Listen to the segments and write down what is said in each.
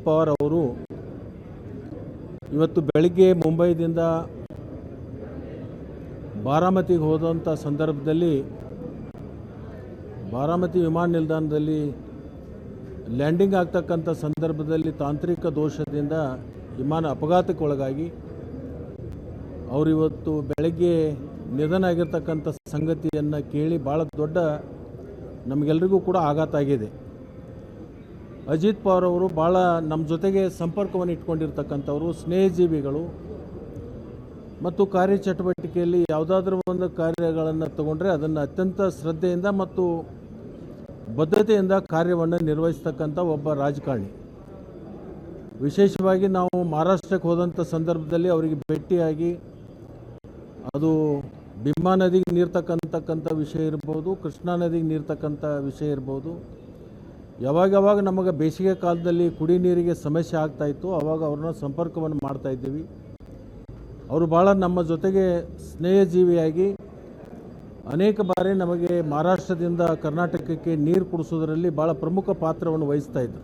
ಪವಾರ್ ಅವರು ಇವತ್ತು ಬೆಳಗ್ಗೆ ಮುಂಬೈದಿಂದ ಬಾರಾಮತಿಗೆ ಹೋದಂಥ ಸಂದರ್ಭದಲ್ಲಿ ಬಾರಾಮತಿ ವಿಮಾನ ನಿಲ್ದಾಣದಲ್ಲಿ ಲ್ಯಾಂಡಿಂಗ್ ಆಗ್ತಕ್ಕಂಥ ಸಂದರ್ಭದಲ್ಲಿ ತಾಂತ್ರಿಕ ದೋಷದಿಂದ ವಿಮಾನ ಅಪಘಾತಕ್ಕೊಳಗಾಗಿ ಅವರಿವತ್ತು ಬೆಳಗ್ಗೆ ನಿಧನ ಆಗಿರ್ತಕ್ಕಂಥ ಸಂಗತಿಯನ್ನು ಕೇಳಿ ಭಾಳ ದೊಡ್ಡ ನಮಗೆಲ್ಲರಿಗೂ ಕೂಡ ಆಘಾತ ಆಗಿದೆ. ಅಜಿತ್ ಪವಾರ್ ಅವರು ಭಾಳ ನಮ್ಮ ಜೊತೆಗೆ ಸಂಪರ್ಕವನ್ನು ಇಟ್ಕೊಂಡಿರ್ತಕ್ಕಂಥವರು, ಸ್ನೇಹಜೀವಿಗಳು ಮತ್ತು ಕಾರ್ಯಚಟುವಟಿಕೆಯಲ್ಲಿ ಯಾವುದಾದ್ರೂ ಒಂದು ಕಾರ್ಯಗಳನ್ನು ತಗೊಂಡ್ರೆ ಅದನ್ನು ಅತ್ಯಂತ ಶ್ರದ್ಧೆಯಿಂದ ಮತ್ತು ಬದ್ಧತೆಯಿಂದ ಕಾರ್ಯವನ್ನು ನಿರ್ವಹಿಸ್ತಕ್ಕಂಥ ಒಬ್ಬ ರಾಜಕಾರಣಿ. ವಿಶೇಷವಾಗಿ ನಾವು ಮಹಾರಾಷ್ಟ್ರಕ್ಕೆ ಹೋದಂಥ ಸಂದರ್ಭದಲ್ಲಿ ಅವರಿಗೆ ಭೇಟಿಯಾಗಿ ಅದು ಭೀಮಾ ನದಿಗೆ ನೀರು ತಕ್ಕಂತಕ್ಕಂಥ ವಿಷಯ ಇರ್ಬೋದು, ಕೃಷ್ಣಾ ನದಿಗೆ ನೀರು ತಕ್ಕಂಥ ವಿಷಯ ಇರ್ಬೋದು. ಯಾವಾಗ ನಮಗೆ ಬೇಸಿಗೆ ಕಾಲದಲ್ಲಿ ಕುಡಿ ನೀರಿಗೆ ಸಮಸ್ಯೆ ಆಗ್ತಾಯಿತ್ತು ಆವಾಗ ಅವ್ರನ್ನ ಸಂಪರ್ಕವನ್ನು ಮಾಡ್ತಾಯಿದ್ದೀವಿ. ಅವರು ಭಾಳ ನಮ್ಮ ಜೊತೆಗೆ ಸ್ನೇಹಜೀವಿಯಾಗಿ ಅನೇಕ ಬಾರಿ ನಮಗೆ ಮಹಾರಾಷ್ಟ್ರದಿಂದ ಕರ್ನಾಟಕಕ್ಕೆ ನೀರು ಕುಡಿಸೋದ್ರಲ್ಲಿ ಭಾಳ ಪ್ರಮುಖ ಪಾತ್ರವನ್ನು ವಹಿಸ್ತಾಯಿದ್ರು.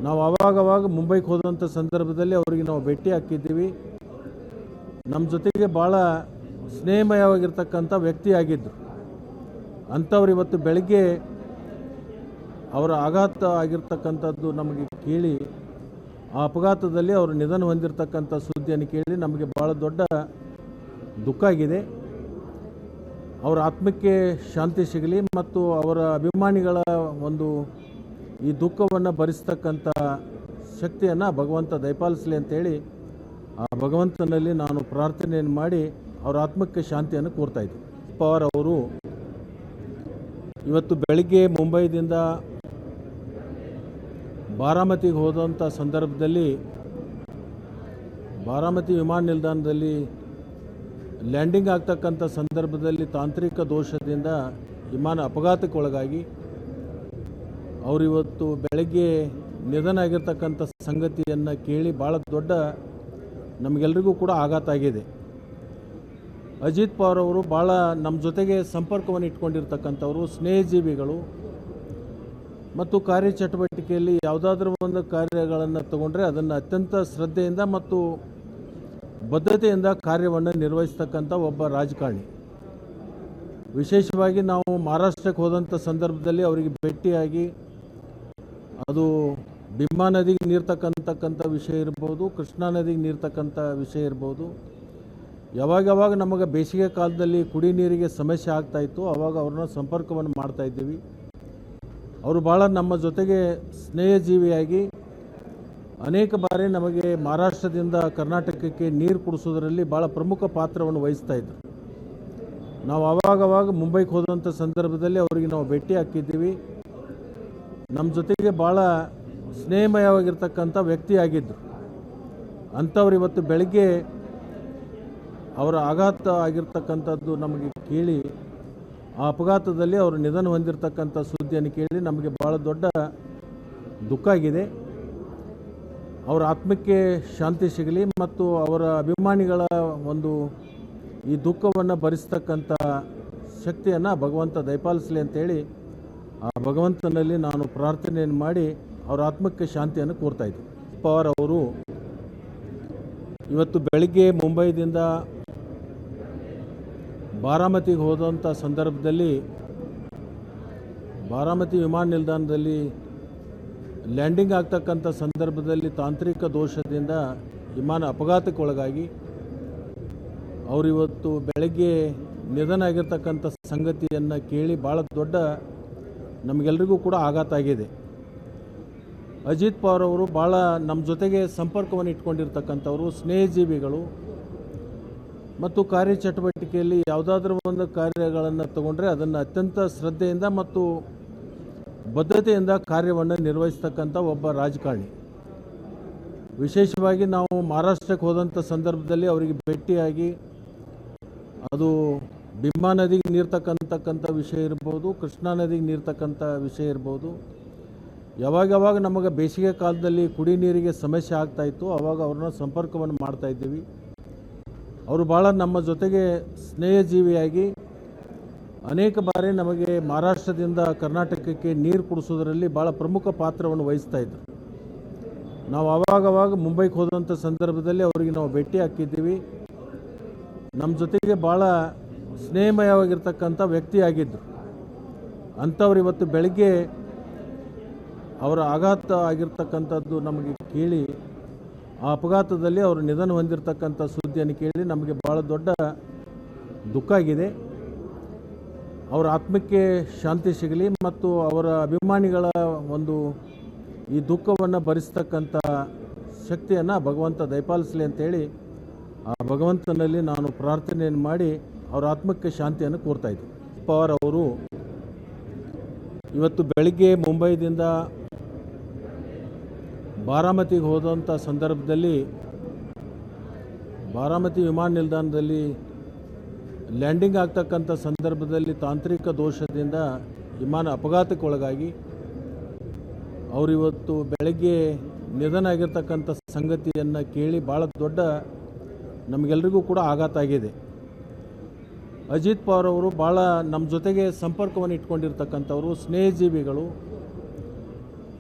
ನಾವು ಆವಾಗವಾಗ ಮುಂಬೈಗೆ ಹೋದಂಥ ಸಂದರ್ಭದಲ್ಲಿ ಅವರಿಗೆ ನಾವು ಭೇಟಿ ಹಾಕಿದ್ದೀವಿ. ನಮ್ಮ ಜೊತೆಗೆ ಭಾಳ ಸ್ನೇಹಮಯವಾಗಿರ್ತಕ್ಕಂಥ ವ್ಯಕ್ತಿಯಾಗಿದ್ದರು. ಅಂಥವ್ರು ಇವತ್ತು ಬೆಳಗ್ಗೆ ಅವರ ಆಘಾತ ಆಗಿರ್ತಕ್ಕಂಥದ್ದು ನಮಗೆ ಕೇಳಿ, ಆ ಅಪಘಾತದಲ್ಲಿ ಅವರು ನಿಧನ ಹೊಂದಿರತಕ್ಕಂಥ ಸುದ್ದಿಯನ್ನು ಕೇಳಿ ನಮಗೆ ಭಾಳ ದೊಡ್ಡ ದುಃಖ ಆಗಿದೆ. ಅವರ ಆತ್ಮಕ್ಕೆ ಶಾಂತಿ ಸಿಗಲಿ ಮತ್ತು ಅವರ ಅಭಿಮಾನಿಗಳ ಒಂದು ಈ ದುಃಖವನ್ನು ಭರಿಸ್ತಕ್ಕಂಥ ಶಕ್ತಿಯನ್ನು ಭಗವಂತ ದಯಪಾಲಿಸಲಿ ಅಂತೇಳಿ ಆ ಭಗವಂತನಲ್ಲಿ ನಾನು ಪ್ರಾರ್ಥನೆಯನ್ನು ಮಾಡಿ ಅವರ ಆತ್ಮಕ್ಕೆ ಶಾಂತಿಯನ್ನು ಕೋರ್ತಾಯಿದ್ದೆ. ಪವಾರ್ ಅವರು ಇವತ್ತು ಬೆಳಗ್ಗೆ ಮುಂಬೈದಿಂದ ಬಾರಾಮತಿಗೆ ಹೋದಂಥ ಸಂದರ್ಭದಲ್ಲಿ ಬಾರಾಮತಿ ವಿಮಾನ ನಿಲ್ದಾಣದಲ್ಲಿ ಲ್ಯಾಂಡಿಂಗ್ ಆಗ್ತಕ್ಕಂಥ ಸಂದರ್ಭದಲ್ಲಿ ತಾಂತ್ರಿಕ ದೋಷದಿಂದ ವಿಮಾನ ಅಪಘಾತಕ್ಕೊಳಗಾಗಿ ಅವರಿವತ್ತು ಬೆಳಗ್ಗೆ ನಿಧನ ಆಗಿರ್ತಕ್ಕಂಥ ಸಂಗತಿಯನ್ನು ಕೇಳಿ ಭಾಳ ದೊಡ್ಡ ನಮಗೆಲ್ಲರಿಗೂ ಕೂಡ ಆಘಾತ ಆಗಿದೆ. ಅಜಿತ್ ಪವಾರ್ ಅವರು ಭಾಳ ನಮ್ಮ ಜೊತೆಗೆ ಸಂಪರ್ಕವನ್ನು ಇಟ್ಕೊಂಡಿರ್ತಕ್ಕಂಥವರು, ಸ್ನೇಹಜೀವಿಗಳು ಮತ್ತು ಕಾರ್ಯಚಟುವಟಿಕೆಯಲ್ಲಿ ಯಾವುದಾದ್ರೂ ಒಂದು ಕಾರ್ಯಗಳನ್ನು ತಗೊಂಡ್ರೆ ಅದನ್ನು ಅತ್ಯಂತ ಶ್ರದ್ಧೆಯಿಂದ ಮತ್ತು ಬದ್ಧತೆಯಿಂದ ಕಾರ್ಯವನ್ನು ನಿರ್ವಹಿಸ್ತಕ್ಕಂಥ ಒಬ್ಬ ರಾಜಕಾರಣಿ. ವಿಶೇಷವಾಗಿ ನಾವು ಮಹಾರಾಷ್ಟ್ರಕ್ಕೆ ಹೋದಂಥ ಸಂದರ್ಭದಲ್ಲಿ ಅವರಿಗೆ ಭೇಟಿಯಾಗಿ ಅದು ಭೀಮಾ ನದಿಗೆ ನೀರು ತಕ್ಕಂತಕ್ಕಂಥ ವಿಷಯ ಇರ್ಬೋದು, ಕೃಷ್ಣಾ ನದಿಗೆ ನೀರು ತಕ್ಕಂಥ ವಿಷಯ ಇರ್ಬೋದು. ಯಾವಾಗ ನಮಗೆ ಬೇಸಿಗೆ ಕಾಲದಲ್ಲಿ ಕುಡಿ ನೀರಿಗೆ ಸಮಸ್ಯೆ ಆಗ್ತಾಯಿತ್ತು ಆವಾಗ ಅವ್ರನ್ನ ಸಂಪರ್ಕವನ್ನು ಮಾಡ್ತಾಯಿದ್ದೀವಿ. ಅವರು ಭಾಳ ನಮ್ಮ ಜೊತೆಗೆ ಸ್ನೇಹಜೀವಿಯಾಗಿ ಅನೇಕ ಬಾರಿ ನಮಗೆ ಮಹಾರಾಷ್ಟ್ರದಿಂದ ಕರ್ನಾಟಕಕ್ಕೆ ನೀರು ಕುಡಿಸೋದ್ರಲ್ಲಿ ಭಾಳ ಪ್ರಮುಖ ಪಾತ್ರವನ್ನು ವಹಿಸ್ತಾಯಿದ್ರು. ನಾವು ಆವಾಗವಾಗ ಮುಂಬೈಗೆ ಹೋದಂಥ ಸಂದರ್ಭದಲ್ಲಿ ಅವರಿಗೆ ನಾವು ಭೇಟಿ ಹಾಕಿದ್ದೀವಿ. ನಮ್ಮ ಜೊತೆಗೆ ಭಾಳ ಸ್ನೇಹಮಯವಾಗಿರ್ತಕ್ಕಂಥ ವ್ಯಕ್ತಿಯಾಗಿದ್ದರು. ಅಂಥವ್ರು ಇವತ್ತು ಬೆಳಗ್ಗೆ ಅವರ ಆಘಾತ ಆಗಿರ್ತಕ್ಕಂಥದ್ದು ನಮಗೆ ಕೇಳಿ, ಆ ಅಪಘಾತದಲ್ಲಿ ಅವರು ನಿಧನ ಹೊಂದಿರತಕ್ಕಂಥ ಸುದ್ದಿಯನ್ನು ಕೇಳಿ ನಮಗೆ ಭಾಳ ದೊಡ್ಡ ದುಃಖ ಆಗಿದೆ. ಅವರ ಆತ್ಮಕ್ಕೆ ಶಾಂತಿ ಸಿಗಲಿ ಮತ್ತು ಅವರ ಅಭಿಮಾನಿಗಳ ಒಂದು ಈ ದುಃಖವನ್ನು ಭರಿಸ್ತಕ್ಕಂಥ ಶಕ್ತಿಯನ್ನು ಭಗವಂತ ದಯಪಾಲಿಸಲಿ ಅಂತೇಳಿ ಆ ಭಗವಂತನಲ್ಲಿ ನಾನು ಪ್ರಾರ್ಥನೆಯನ್ನು ಮಾಡಿ ಅವರ ಆತ್ಮಕ್ಕೆ ಶಾಂತಿಯನ್ನು ಕೋರ್ತಾಯಿದ್ದೆ. ಪವಾರ್ ಅವರು ಇವತ್ತು ಬೆಳಗ್ಗೆ ಮುಂಬೈದಿಂದ ಬಾರಾಮತಿಗೆ ಹೋದಂಥ ಸಂದರ್ಭದಲ್ಲಿ ಬಾರಾಮತಿ ವಿಮಾನ ನಿಲ್ದಾಣದಲ್ಲಿ ಲ್ಯಾಂಡಿಂಗ್ ಆಗ್ತಕ್ಕಂಥ ಸಂದರ್ಭದಲ್ಲಿ ತಾಂತ್ರಿಕ ದೋಷದಿಂದ ವಿಮಾನ ಅಪಘಾತಕ್ಕೊಳಗಾಗಿ ಅವರಿವತ್ತು ಬೆಳಗ್ಗೆ ನಿಧನ ಆಗಿರ್ತಕ್ಕಂಥ ಸಂಗತಿಯನ್ನು ಕೇಳಿ ಭಾಳ ದೊಡ್ಡ ನಮಗೆಲ್ಲರಿಗೂ ಕೂಡ ಆಘಾತ ಆಗಿದೆ. ಅಜಿತ್ ಪವಾರ್ ಅವರು ಭಾಳ ನಮ್ಮ ಜೊತೆಗೆ ಸಂಪರ್ಕವನ್ನು ಇಟ್ಕೊಂಡಿರ್ತಕ್ಕಂಥವರು, ಸ್ನೇಹಜೀವಿಗಳು ಮತ್ತು ಕಾರ್ಯಚಟುವಟಿಕೆಯಲ್ಲಿ ಯಾವುದಾದ್ರೂ ಒಂದು ಕಾರ್ಯಗಳನ್ನು ತಗೊಂಡ್ರೆ ಅದನ್ನು ಅತ್ಯಂತ ಶ್ರದ್ಧೆಯಿಂದ ಮತ್ತು ಬದ್ಧತೆಯಿಂದ ಕಾರ್ಯವನ್ನು ನಿರ್ವಹಿಸ್ತಕ್ಕಂಥ ಒಬ್ಬ ರಾಜಕಾರಣಿ. ವಿಶೇಷವಾಗಿ ನಾವು ಮಹಾರಾಷ್ಟ್ರಕ್ಕೆ ಹೋದಂಥ ಸಂದರ್ಭದಲ್ಲಿ ಅವರಿಗೆ ಭೇಟಿಯಾಗಿ ಅದು ಭೀಮಾ ನದಿಗೆ ನೀರು ತಕ್ಕಂತಕ್ಕಂಥ ವಿಷಯ ಇರ್ಬೋದು, ಕೃಷ್ಣಾ ನದಿಗೆ ನೀರು ತಕ್ಕಂಥ ವಿಷಯ ಇರ್ಬೋದು. ಯಾವಾಗ ನಮಗೆ ಬೇಸಿಗೆ ಕಾಲದಲ್ಲಿ ಕುಡಿ ನೀರಿಗೆ ಸಮಸ್ಯೆ ಆಗ್ತಾಯಿತ್ತು ಆವಾಗ ಅವ್ರನ್ನ ಸಂಪರ್ಕವನ್ನು ಮಾಡ್ತಾಯಿದ್ದೀವಿ. ಅವರು ಭಾಳ ನಮ್ಮ ಜೊತೆಗೆ ಸ್ನೇಹಜೀವಿಯಾಗಿ ಅನೇಕ ಬಾರಿ ನಮಗೆ ಮಹಾರಾಷ್ಟ್ರದಿಂದ ಕರ್ನಾಟಕಕ್ಕೆ ನೀರು ಕುಡಿಸೋದ್ರಲ್ಲಿ ಭಾಳ ಪ್ರಮುಖ ಪಾತ್ರವನ್ನು ವಹಿಸ್ತಾಯಿದ್ರು. ನಾವು ಆವಾಗವಾಗ ಮುಂಬೈಗೆ ಹೋದಂಥ ಸಂದರ್ಭದಲ್ಲಿ ಅವರಿಗೆ ನಾವು ಭೇಟಿ ಹಾಕಿದ್ದೀವಿ. ನಮ್ಮ ಜೊತೆಗೆ ಭಾಳ ಸ್ನೇಹಮಯವಾಗಿರ್ತಕ್ಕಂಥ ವ್ಯಕ್ತಿಯಾಗಿದ್ದರು. ಅಂಥವ್ರು ಇವತ್ತು ಬೆಳಗ್ಗೆ ಅವರ ಆಘಾತ ಆಗಿರ್ತಕ್ಕಂಥದ್ದು ನಮಗೆ ಕೇಳಿ, ಆ ಅಪಘಾತದಲ್ಲಿ ಅವರು ನಿಧನ ಹೊಂದಿರತಕ್ಕಂಥ ಸುದ್ದಿಯನ್ನು ಕೇಳಿ ನಮಗೆ ಭಾಳ ದೊಡ್ಡ ದುಃಖ ಆಗಿದೆ. ಅವರ ಆತ್ಮಕ್ಕೆ ಶಾಂತಿ ಸಿಗಲಿ ಮತ್ತು ಅವರ ಅಭಿಮಾನಿಗಳ ಒಂದು ಈ ದುಃಖವನ್ನು ಭರಿಸ್ತಕ್ಕಂಥ ಶಕ್ತಿಯನ್ನು ಭಗವಂತ ದಯಪಾಲಿಸಲಿ ಅಂತೇಳಿ ಆ ಭಗವಂತನಲ್ಲಿ ನಾನು ಪ್ರಾರ್ಥನೆಯನ್ನು ಮಾಡಿ ಅವರ ಆತ್ಮಕ್ಕೆ ಶಾಂತಿಯನ್ನು ಕೋರ್ತಾಯಿದ್ದೆ. ಪವಾರ್ ಅವರು ಇವತ್ತು ಬೆಳಗ್ಗೆ ಮುಂಬೈದಿಂದ ಬಾರಾಮತಿಗೆ ಹೋದಂಥ ಸಂದರ್ಭದಲ್ಲಿ ಬಾರಾಮತಿ ವಿಮಾನ ನಿಲ್ದಾಣದಲ್ಲಿ ಲ್ಯಾಂಡಿಂಗ್ ಆಗ್ತಕ್ಕಂಥ ಸಂದರ್ಭದಲ್ಲಿ ತಾಂತ್ರಿಕ ದೋಷದಿಂದ ವಿಮಾನ ಅಪಘಾತಕ್ಕೊಳಗಾಗಿ ಅವರಿವತ್ತು ಬೆಳಗ್ಗೆ ನಿಧನ ಆಗಿರ್ತಕ್ಕಂಥ ಸಂಗತಿಯನ್ನು ಕೇಳಿ ಭಾಳ ದೊಡ್ಡ ನಮಗೆಲ್ಲರಿಗೂ ಕೂಡ ಆಘಾತ ಆಗಿದೆ. ಅಜಿತ್ ಪವಾರ್ ಅವರು ಭಾಳ ನಮ್ಮ ಜೊತೆಗೆ ಸಂಪರ್ಕವನ್ನು ಇಟ್ಕೊಂಡಿರ್ತಕ್ಕಂಥವರು, ಸ್ನೇಹಜೀವಿಗಳು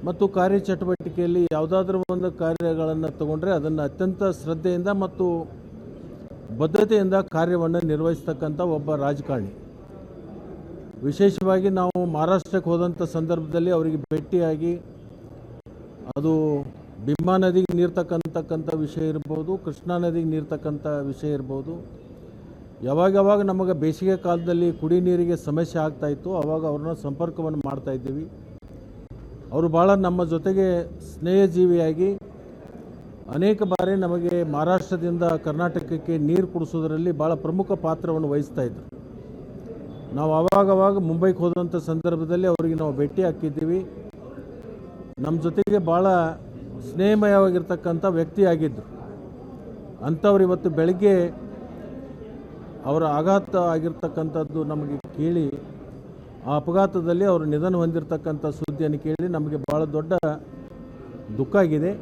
ಮತ್ತು ಕಾರ್ಯಚಟುವಟಿಕೆಯಲ್ಲಿ ಯಾವುದಾದ್ರೂ ಒಂದು ಕಾರ್ಯಗಳನ್ನು ತಗೊಂಡ್ರೆ ಅದನ್ನು ಅತ್ಯಂತ ಶ್ರದ್ಧೆಯಿಂದ ಮತ್ತು ಬದ್ಧತೆಯಿಂದ ಕಾರ್ಯವನ್ನು ನಿರ್ವಹಿಸ್ತಕ್ಕಂಥ ಒಬ್ಬ ರಾಜಕಾರಣಿ. ವಿಶೇಷವಾಗಿ ನಾವು ಮಹಾರಾಷ್ಟ್ರಕ್ಕೆ ಹೋದಂಥ ಸಂದರ್ಭದಲ್ಲಿ ಅವರಿಗೆ ಭೇಟಿಯಾಗಿ ಅದು ಭೀಮಾ ನದಿಗೆ ನೀರು ತಕ್ಕಂತಕ್ಕಂಥ ವಿಷಯ ಇರ್ಬೋದು, ಕೃಷ್ಣಾ ನದಿಗೆ ನೀರು ತಕ್ಕಂಥ ವಿಷಯ ಇರ್ಬೋದು, ಯಾವಾಗ ನಮಗೆ ಬೇಸಿಗೆ ಕಾಲದಲ್ಲಿ ಕುಡಿ ನೀರಿಗೆ ಸಮಸ್ಯೆ ಆಗ್ತಾಯಿತ್ತು ಆವಾಗ ಅವ್ರನ್ನ ಸಂಪರ್ಕವನ್ನು ಮಾಡ್ತಾಯಿದ್ದೀವಿ. ಅವರು ಭಾಳ ನಮ್ಮ ಜೊತೆಗೆ ಸ್ನೇಹಜೀವಿಯಾಗಿ ಅನೇಕ ಬಾರಿ ನಮಗೆ ಮಹಾರಾಷ್ಟ್ರದಿಂದ ಕರ್ನಾಟಕಕ್ಕೆ ನೀರು ಕುಡಿಸೋದರಲ್ಲಿ ಭಾಳ ಪ್ರಮುಖ ಪಾತ್ರವನ್ನು ವಹಿಸ್ತಾಯಿದ್ರು. ನಾವು ಆವಾಗವಾಗ ಮುಂಬೈಗೆ ಹೋದಂಥ ಸಂದರ್ಭದಲ್ಲಿ ಅವರಿಗೆ ನಾವು ಭೇಟಿ ಹಾಕಿದ್ದೀವಿ. ನಮ್ಮ ಜೊತೆಗೆ ಭಾಳ ಸ್ನೇಹಮಯವಾಗಿರ್ತಕ್ಕಂಥ ವ್ಯಕ್ತಿಯಾಗಿದ್ದರು. ಅಂಥವ್ರು ಇವತ್ತು ಬೆಳಗ್ಗೆ ಅವರ ಆಘಾತ ಆಗಿರ್ತಕ್ಕಂಥದ್ದು ನಮಗೆ ಕೇಳಿ, ಆ ಅಪಘಾತದಲ್ಲಿ ಅವರು ನಿಧನ ಹೊಂದಿರತಕ್ಕಂಥ ಸುದ್ದಿಯನ್ನು ಕೇಳಿ ನಮಗೆ ಭಾಳ ದೊಡ್ಡ ದುಃಖ ಆಗಿದೆ.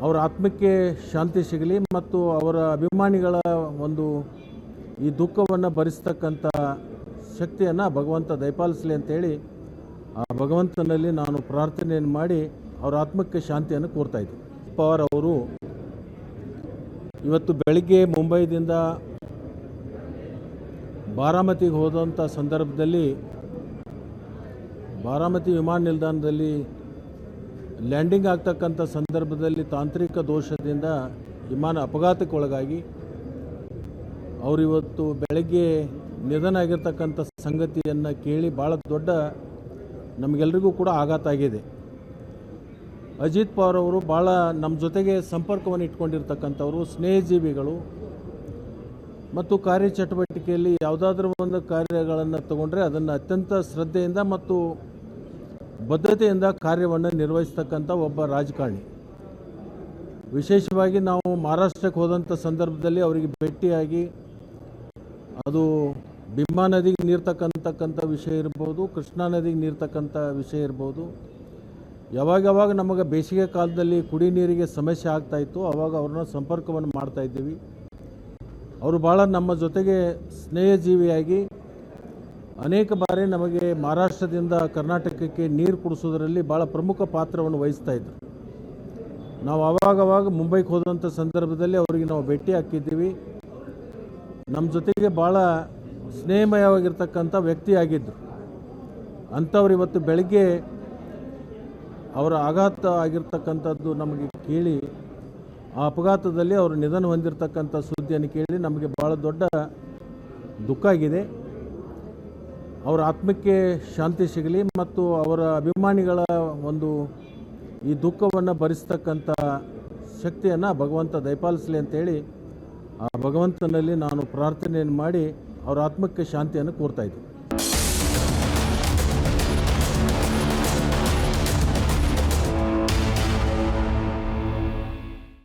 ಅವರ ಆತ್ಮಕ್ಕೆ ಶಾಂತಿ ಸಿಗಲಿ ಮತ್ತು ಅವರ ಅಭಿಮಾನಿಗಳ ಒಂದು ಈ ದುಃಖವನ್ನು ಭರಿಸ್ತಕ್ಕಂಥ ಶಕ್ತಿಯನ್ನು ಭಗವಂತ ದಯಪಾಲಿಸಲಿ ಅಂತೇಳಿ ಆ ಭಗವಂತನಲ್ಲಿ ನಾನು ಪ್ರಾರ್ಥನೆಯನ್ನು ಮಾಡಿ ಅವರ ಆತ್ಮಕ್ಕೆ ಶಾಂತಿಯನ್ನು ಕೋರ್ತಾಯಿದ್ದೆ. ಪವಾರ್ ಅವರು ಇವತ್ತು ಬೆಳಗ್ಗೆ ಮುಂಬೈದಿಂದ ಬಾರಾಮತಿಗೆ ಹೋದಂಥ ಸಂದರ್ಭದಲ್ಲಿ ಬಾರಾಮತಿ ವಿಮಾನ ನಿಲ್ದಾಣದಲ್ಲಿ ಲ್ಯಾಂಡಿಂಗ್ ಆಗ್ತಕ್ಕಂಥ ಸಂದರ್ಭದಲ್ಲಿ ತಾಂತ್ರಿಕ ದೋಷದಿಂದ ವಿಮಾನ ಅಪಘಾತಕ್ಕೊಳಗಾಗಿ ಅವರಿವತ್ತು ಬೆಳಗ್ಗೆ ನಿಧನ ಆಗಿರ್ತಕ್ಕಂಥ ಸಂಗತಿಯನ್ನು ಕೇಳಿ ಭಾಳ ದೊಡ್ಡ ನಮಗೆಲ್ಲರಿಗೂ ಕೂಡ ಆಘಾತ ಆಗಿದೆ. ಅಜಿತ್ ಪವಾರ್ ಅವರು ಭಾಳ ನಮ್ಮ ಜೊತೆಗೆ ಸಂಪರ್ಕವನ್ನು ಇಟ್ಕೊಂಡಿರ್ತಕ್ಕಂಥವರು, ಸ್ನೇಹಜೀವಿಗಳು ಮತ್ತು ಕಾರ್ಯಚಟುವಟಿಕೆಯಲ್ಲಿ ಯಾವುದಾದ್ರೂ ಒಂದು ಕಾರ್ಯಗಳನ್ನು ತಗೊಂಡ್ರೆ ಅದನ್ನು ಅತ್ಯಂತ ಶ್ರದ್ಧೆಯಿಂದ ಮತ್ತು ಬದ್ಧತೆಯಿಂದ ಕಾರ್ಯವನ್ನು ನಿರ್ವಹಿಸ್ತಕ್ಕಂಥ ಒಬ್ಬ ರಾಜಕಾರಣಿ. ವಿಶೇಷವಾಗಿ ನಾವು ಮಹಾರಾಷ್ಟ್ರಕ್ಕೆ ಹೋದಂಥ ಸಂದರ್ಭದಲ್ಲಿ ಅವರಿಗೆ ಭೇಟಿಯಾಗಿ ಅದು ಭೀಮಾ ನದಿಗೆ ನೀರು ತಕ್ಕಂತಕ್ಕಂಥ ವಿಷಯ ಇರ್ಬೋದು, ಕೃಷ್ಣಾ ನದಿಗೆ ನೀರು ತಕ್ಕಂಥ ವಿಷಯ ಇರ್ಬೋದು, ಯಾವಾಗ ನಮಗೆ ಬೇಸಿಗೆ ಕಾಲದಲ್ಲಿ ಕುಡಿ ನೀರಿಗೆ ಸಮಸ್ಯೆ ಆಗ್ತಾಯಿತ್ತು ಆವಾಗ ಅವ್ರನ್ನ ಸಂಪರ್ಕವನ್ನು ಮಾಡ್ತಾಯಿದ್ದೀವಿ. ಅವರು ಭಾಳ ನಮ್ಮ ಜೊತೆಗೆ ಸ್ನೇಹಜೀವಿಯಾಗಿ ಅನೇಕ ಬಾರಿ ನಮಗೆ ಮಹಾರಾಷ್ಟ್ರದಿಂದ ಕರ್ನಾಟಕಕ್ಕೆ ನೀರು ಕುಡಿಸೋದರಲ್ಲಿ ಭಾಳ ಪ್ರಮುಖ ಪಾತ್ರವನ್ನು ವಹಿಸ್ತಾಯಿದ್ರು. ನಾವು ಆವಾಗವಾಗ ಮುಂಬೈಗೆ ಹೋದಂಥ ಸಂದರ್ಭದಲ್ಲಿ ಅವರಿಗೆ ನಾವು ಭೇಟಿ ಹಾಕಿದ್ದೀವಿ. ನಮ್ಮ ಜೊತೆಗೆ ಭಾಳ ಸ್ನೇಹಮಯವಾಗಿರ್ತಕ್ಕಂಥ ವ್ಯಕ್ತಿಯಾಗಿದ್ದರು. ಅಂಥವ್ರು ಇವತ್ತು ಬೆಳಗ್ಗೆ ಅವರ ಆಘಾತ ಆಗಿರ್ತಕ್ಕಂಥದ್ದು ನಮಗೆ ಕೇಳಿ, ಆ ಅಪಘಾತದಲ್ಲಿ ಅವರು ನಿಧನ ಹೊಂದಿರತಕ್ಕಂಥ ಸುದ್ದಿಯನ್ನು ಕೇಳಿ ನಮಗೆ ಭಾಳ ದೊಡ್ಡ ದುಃಖ ಆಗಿದೆ. ಅವರ ಆತ್ಮಕ್ಕೆ ಶಾಂತಿ ಸಿಗಲಿ ಮತ್ತು ಅವರ ಅಭಿಮಾನಿಗಳ ಒಂದು ಈ ದುಃಖವನ್ನು ಭರಿಸ್ತಕ್ಕಂಥ ಶಕ್ತಿಯನ್ನು ಭಗವಂತ ದಯಪಾಲಿಸಲಿ ಅಂತೇಳಿ ಆ ಭಗವಂತನಲ್ಲಿ ನಾನು ಪ್ರಾರ್ಥನೆಯನ್ನು ಮಾಡಿ ಅವರ ಆತ್ಮಕ್ಕೆ ಶಾಂತಿಯನ್ನು ಕೋರ್ತಾಯಿದ್ದೆ.